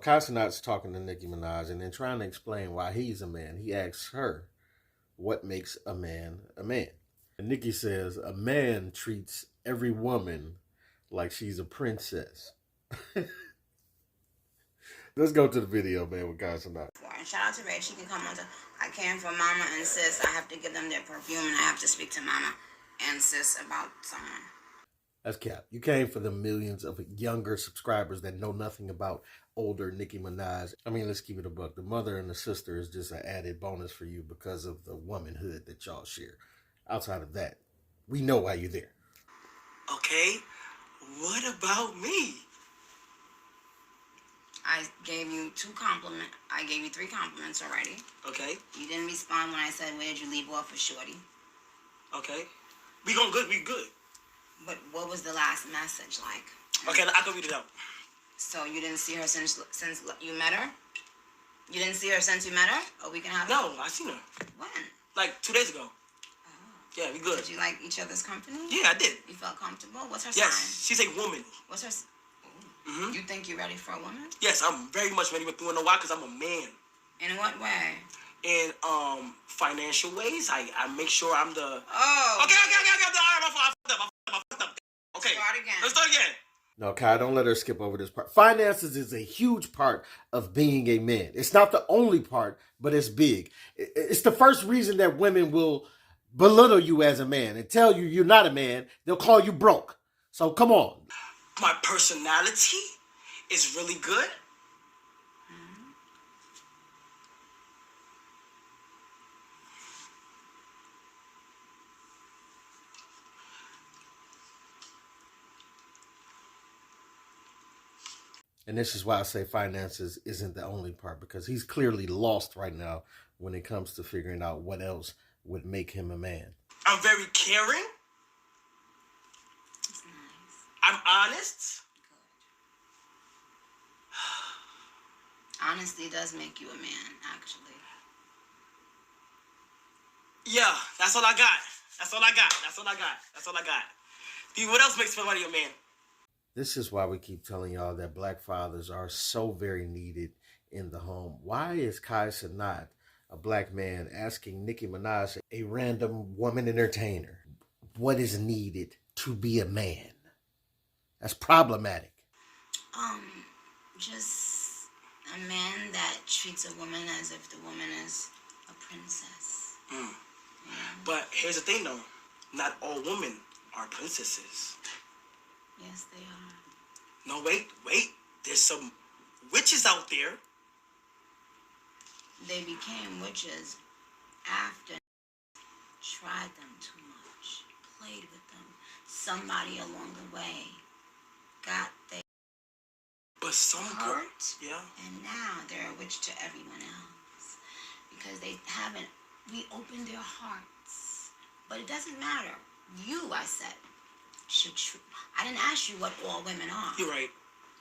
Kai Cenat's talking to Nicki Minaj and then trying to explain why he's a man. He asks her, what makes a man a man? And Nicki says, a man treats every woman like she's a princess. Let's go to the video, man, with Kai Cenat. And shout out to Ray. She can come on to, I came for Mama and Sis. I have to give them their perfume and I have to speak to Mama and Sis about someone. That's cap. You came for the millions of younger subscribers that know nothing about older Nicki Minaj. I mean, let's keep it a buck. The mother and the sister is just an added bonus for you because of the womanhood that y'all share. Outside of that, we know why you're there. Okay, what about me? I gave you 3 compliments already. Okay. You didn't respond when I said, where did you leave off with Shorty? Okay. We going good, we good. But what was the last message like? Okay, I can read it out. So you didn't see her since you met her? You didn't see her since you met her? A week and a half ago? No, I seen her. When? Like 2 days ago. Oh. Yeah, we good. Did you like each other's company? Yeah, I did. You felt comfortable? What's her yes, sign? She's a woman. What's her... Mm-hmm. You think you're ready for a woman? Yes, I'm very much ready. But you know why? Because I'm a man. In what way? In financial ways. I make sure I'm the... Oh. Okay. I fucked up. Okay. Start again. Let's start again. No, Kai, don't let her skip over this part. Finances is a huge part of being a man. It's not the only part, but it's big. It's the first reason that women will belittle you as a man and tell you you're not a man. They'll call you broke. So come on. My personality is really good. And this is why I say finances isn't the only part, because he's clearly lost right now when it comes to figuring out what else would make him a man. I'm very caring. That's nice. I'm honest. Good. Honesty does make you a man, actually. Yeah, that's all I got. Dude, what else makes somebody a man? This is why we keep telling y'all that black fathers are so very needed in the home. Why is Kai Cenat, a black man, asking Nicki Minaj, a random woman entertainer, what is needed to be a man? That's problematic. Just a man that treats a woman as if the woman is a princess. Mm. Yeah. But here's the thing, though. Not all women are princesses. Yes, they are. No, wait. There's some witches out there. They became witches after tried them too much, played with them. Somebody along the way got their hurt, yeah. And now they're a witch to everyone else because they haven't reopened their hearts. But it doesn't matter. You, I said, I didn't ask you what all women are. You're right.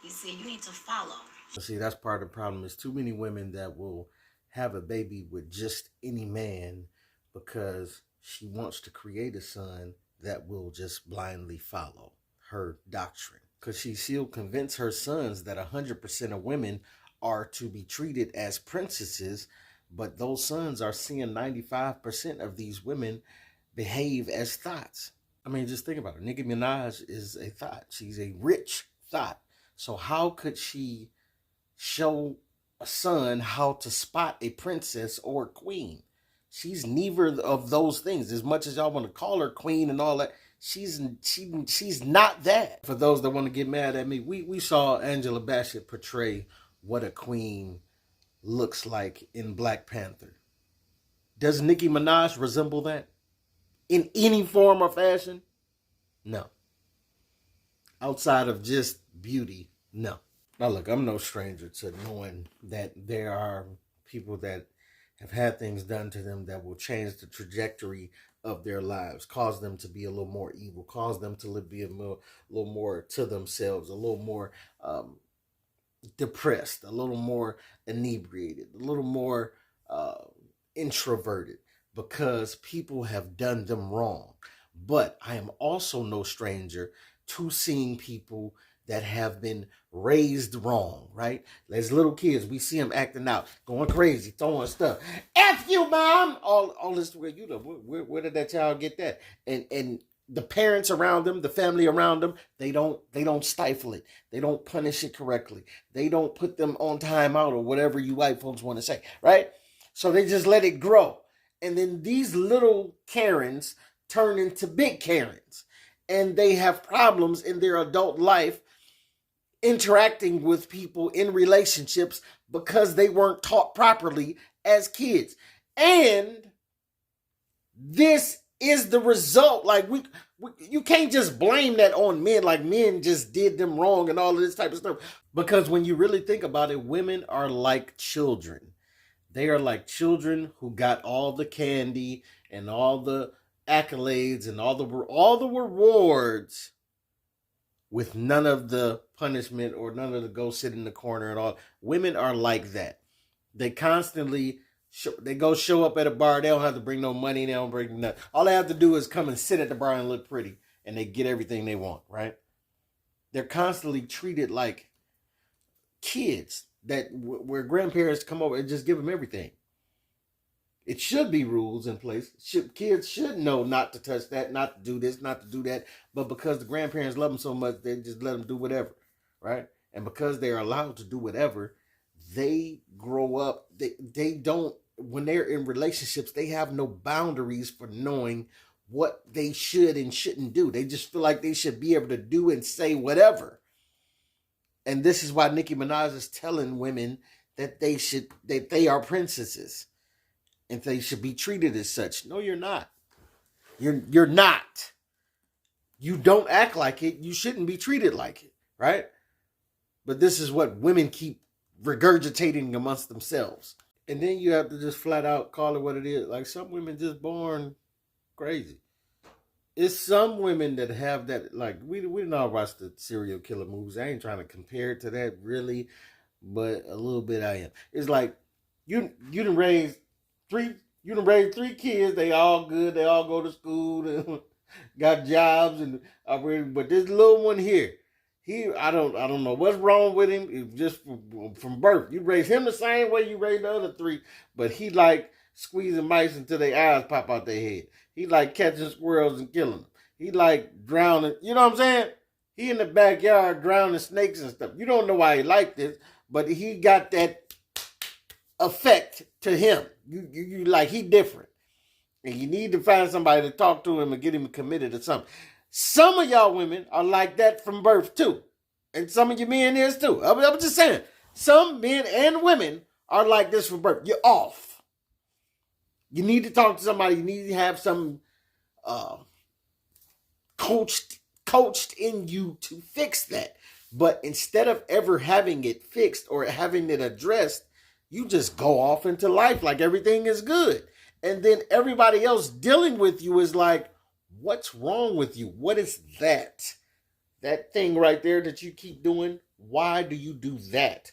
You see, you need to follow. See, that's part of the problem. Is too many women that will have a baby with just any man because she wants to create a son that will just blindly follow her doctrine. Because she'll convince her sons that 100% of women are to be treated as princesses, but those sons are seeing 95% of these women behave as thoughts. I mean, just think about it. Nicki Minaj is a thought. She's a rich thought. So how could she show a son how to spot a princess or a queen? She's neither of those things. As much as y'all want to call her queen and all that, she's not that. For those that want to get mad at me, we saw Angela Bassett portray what a queen looks like in Black Panther. Does Nicki Minaj resemble that? In any form or fashion? No. Outside of just beauty, no. Now look, I'm no stranger to knowing that there are people that have had things done to them that will change the trajectory of their lives, cause them to be a little more evil, cause them to be a little more to themselves, a little more depressed, a little more inebriated, a little more introverted, because people have done them wrong. But I am also no stranger to seeing people that have been raised wrong, right? As little kids, we see them acting out, going crazy, throwing stuff. F you, mom! All this, where did that child get that? And the parents around them, the family around them, they don't stifle it. They don't punish it correctly. They don't put them on timeout or whatever you white folks want to say, right? So they just let it grow. And then these little Karens turn into big Karens. And they have problems in their adult life interacting with people in relationships because they weren't taught properly as kids. And this is the result. Like you can't just blame that on men, like men just did them wrong and all of this type of stuff. Because when you really think about it, women are like children. They are like children who got all the candy and all the accolades and all the rewards with none of the punishment or none of the go sit in the corner and all. Women are like that. They constantly they go show up at a bar. They don't have to bring no money. They don't bring nothing. All they have to do is come and sit at the bar and look pretty, and they get everything they want, right? They're constantly treated like kids that where grandparents come over and just give them everything. It should be rules in place. Kids should know not to touch that, not to do this, not to do that. But because the grandparents love them so much, they just let them do whatever, right? And because they're allowed to do whatever, they grow up. They don't, when they're in relationships, they have no boundaries for knowing what they should and shouldn't do. They just feel like they should be able to do and say whatever. And this is why Nicki Minaj is telling women that they are princesses. And they should be treated as such. No, you're not. You're not. You don't act like it. You shouldn't be treated like it, right? But this is what women keep regurgitating amongst themselves. And then you have to just flat out call it what it is. Like some women just born crazy. It's some women that have that, like we didn't all watch the serial killer movies. I ain't trying to compare it to that really, but a little bit I am. It's like you done raised three kids. They all good. They all go to school and got jobs and but this little one here, I don't know what's wrong with him. It's just from birth. You raise him the same way you raised the other three, but he like squeezing mice until their eyes pop out their head. He like catching squirrels and killing them. He like drowning. You know what I'm saying? He in the backyard drowning snakes and stuff. You don't know why he like this, but he got that effect to him. You like he different. And you need to find somebody to talk to him and get him committed to something. Some of y'all women are like that from birth too. And some of you men is too. I'm just saying. Some men and women are like this from birth. You're off. You need to talk to somebody. You need to have some coached in you to fix that. But instead of ever having it fixed or having it addressed, you just go off into life like everything is good. And then everybody else dealing with you is like, what's wrong with you? What is that? That thing right there that you keep doing, why do you do that?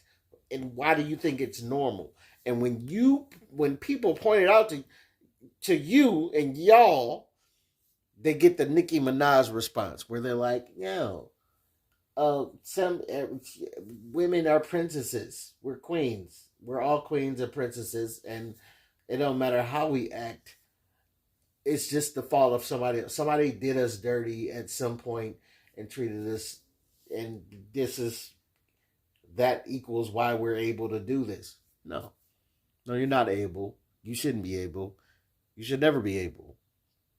And why do you think it's normal? And when people point it out to you and y'all, they get the Nicki Minaj response where they're like, some women are princesses. We're queens. We're all queens and princesses, and it don't matter how we act. It's just the fault of somebody. Somebody did us dirty at some point and treated us, and that equals why we're able to do this. No, you're not able. You shouldn't be able. You should never be able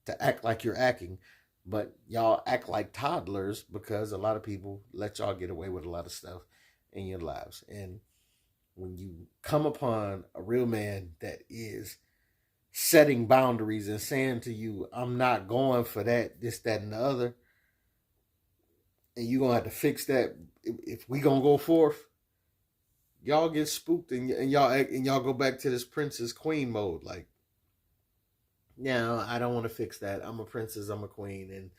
to act like you're acting. But y'all act like toddlers because a lot of people let y'all get away with a lot of stuff in your lives. And when you come upon a real man that is setting boundaries and saying to you, I'm not going for that, this, that, and the other, and you're going to have to fix that if we going to go forth, y'all get spooked and y'all go back to this princess queen mode. Like, I don't want to fix that. I'm a princess, I'm a queen, and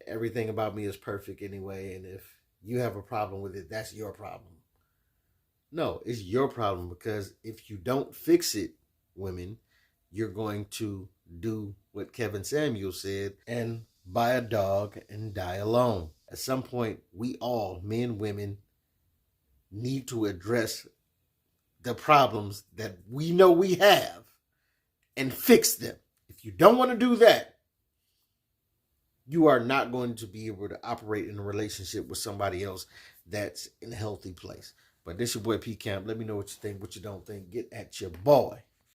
everything about me is perfect anyway. And if you have a problem with it, that's your problem. No, it's your problem, because if you don't fix it, women, you're going to do what Kevin Samuel said and buy a dog and die alone. At some point, we all, men, women, need to address the problems that we know we have and fix them. If you don't want to do that, you are not going to be able to operate in a relationship with somebody else that's in a healthy place. But this your boy P Camp. Let me know what you think, what you don't think. Get at your boy.